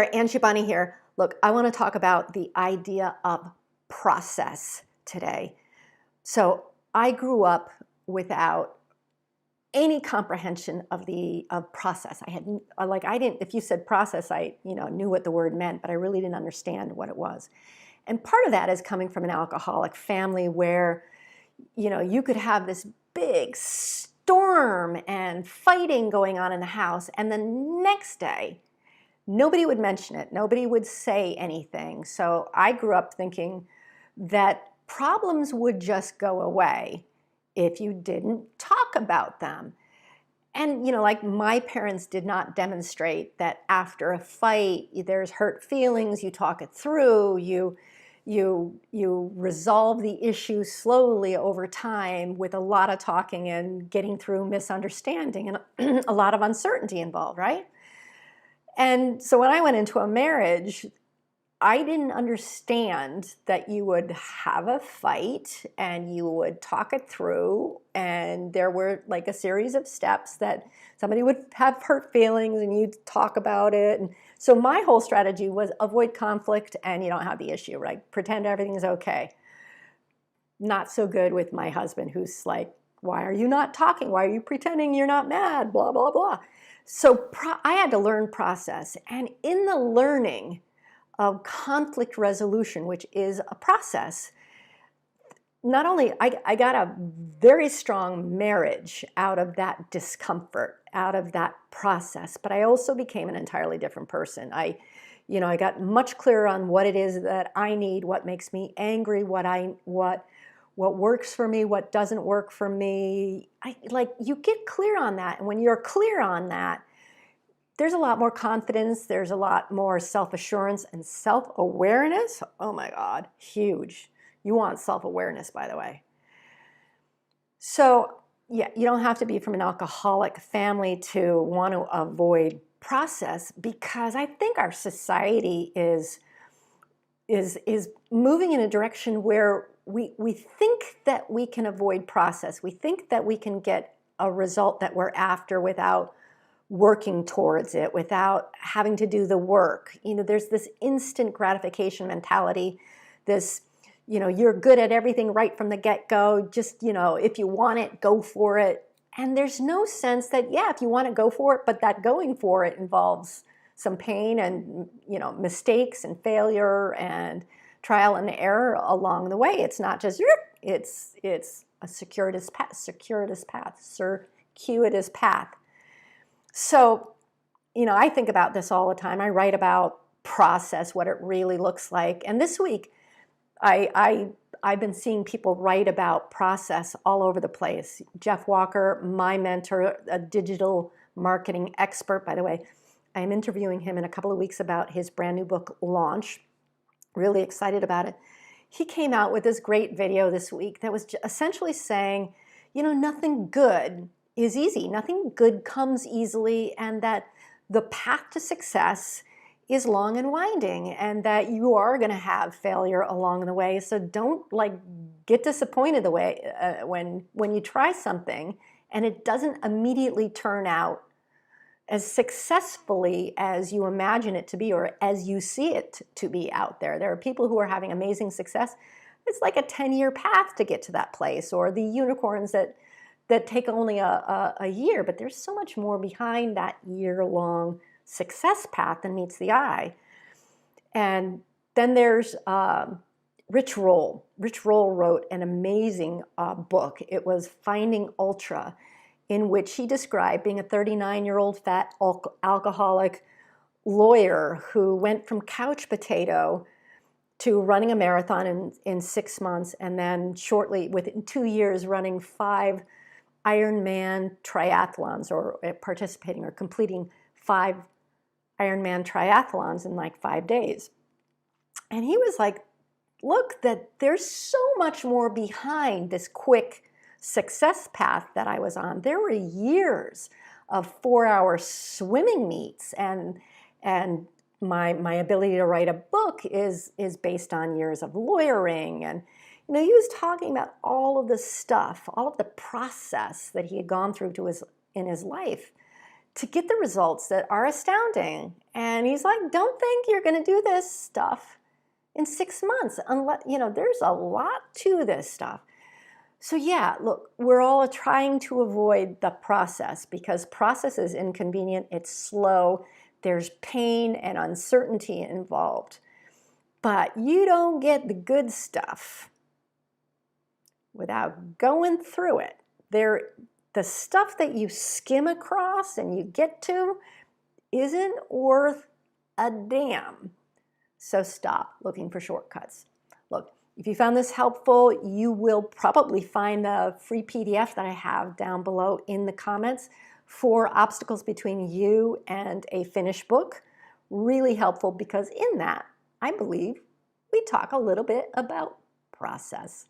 Ann Shibani here. Look, I want to talk about the idea of process today. So I grew up without any comprehension of process. I didn't. If you said process, I knew what the word meant, but I really didn't understand what it was. And part of that is coming from an alcoholic family where you could have this big storm and fighting going on in the house, and the next day nobody would mention it. Nobody would say anything. So I grew up thinking that problems would just go away if you didn't talk about them. And, like my parents did not demonstrate that after a fight, there's hurt feelings, you talk it through, you resolve the issue slowly over time with a lot of talking and getting through misunderstanding and a lot of uncertainty involved, right? And so when I went into a marriage, I didn't understand that you would have a fight and you would talk it through, and there were like a series of steps that somebody would have hurt feelings and you'd talk about it. And so my whole strategy was avoid conflict and you don't have the issue, right? Pretend everything's okay. Not so good with my husband, who's like, why are you not talking? Why are you pretending you're not mad? Blah, blah, blah. So I had to learn process. And in the learning of conflict resolution, which is a process, not only I got a very strong marriage out of that discomfort, out of that process, but I also became an entirely different person. I got much clearer on what it is that I need, what makes me angry, what works for me, what doesn't work for me. You get clear on that. And when you're clear on that, there's a lot more confidence, there's a lot more self-assurance and self-awareness. Oh my God, huge. You want self-awareness, by the way. So yeah, you don't have to be from an alcoholic family to want to avoid process, because I think our society is moving in a direction where we think that we can avoid process. We think that we can get a result that we're after without working towards it, without having to do the work. There's this instant gratification mentality, this, you're good at everything right from the get-go, just, if you want it, go for it. And there's no sense that, yeah, if you want to go for it, but that going for it involves some pain and, mistakes and failure and trial and error along the way. It's not just, it's a circuitous path. So, I think about this all the time. I write about process, what it really looks like. And this week, I've been seeing people write about process all over the place. Jeff Walker, my mentor, a digital marketing expert, by the way, I'm interviewing him in a couple of weeks about his brand new book launch. Really excited about it. He came out with this great video this week that was essentially saying, nothing good is easy. Nothing good comes easily, and that the path to success is long and winding, and that you are going to have failure along the way. So don't get disappointed when you try something and it doesn't immediately turn out as successfully as you imagine it to be or as you see it to be out there. There are people who are having amazing success. It's like a 10-year path to get to that place, or the unicorns that take only a year, but there's so much more behind that year-long success path than meets the eye. And then there's Rich Roll. Rich Roll wrote an amazing book. It was Finding Ultra, in which he described being a 39-year-old fat alcoholic lawyer who went from couch potato to running a marathon in 6 months, and then shortly, within 2 years, running 5 Ironman triathlons, or participating or completing 5 Ironman triathlons in 5 days. And he was like, look, that there's so much more behind this quick success path that I was on. There were years of 4-hour swimming meets, and my ability to write a book is based on years of lawyering. And he was talking about all of the stuff, all of the process that he had gone through in his life to get the results that are astounding. And he's like, don't think you're going to do this stuff in 6 months. Unless, there's a lot to this stuff. So yeah, look, we're all trying to avoid the process because process is inconvenient, it's slow, there's pain and uncertainty involved. But you don't get the good stuff without going through it. The stuff that you skim across and you get to isn't worth a damn. So stop looking for shortcuts. Look, if you found this helpful, you will probably find the free PDF that I have down below in the comments for obstacles between you and a finished book. Really helpful because in that, I believe, we talk a little bit about process.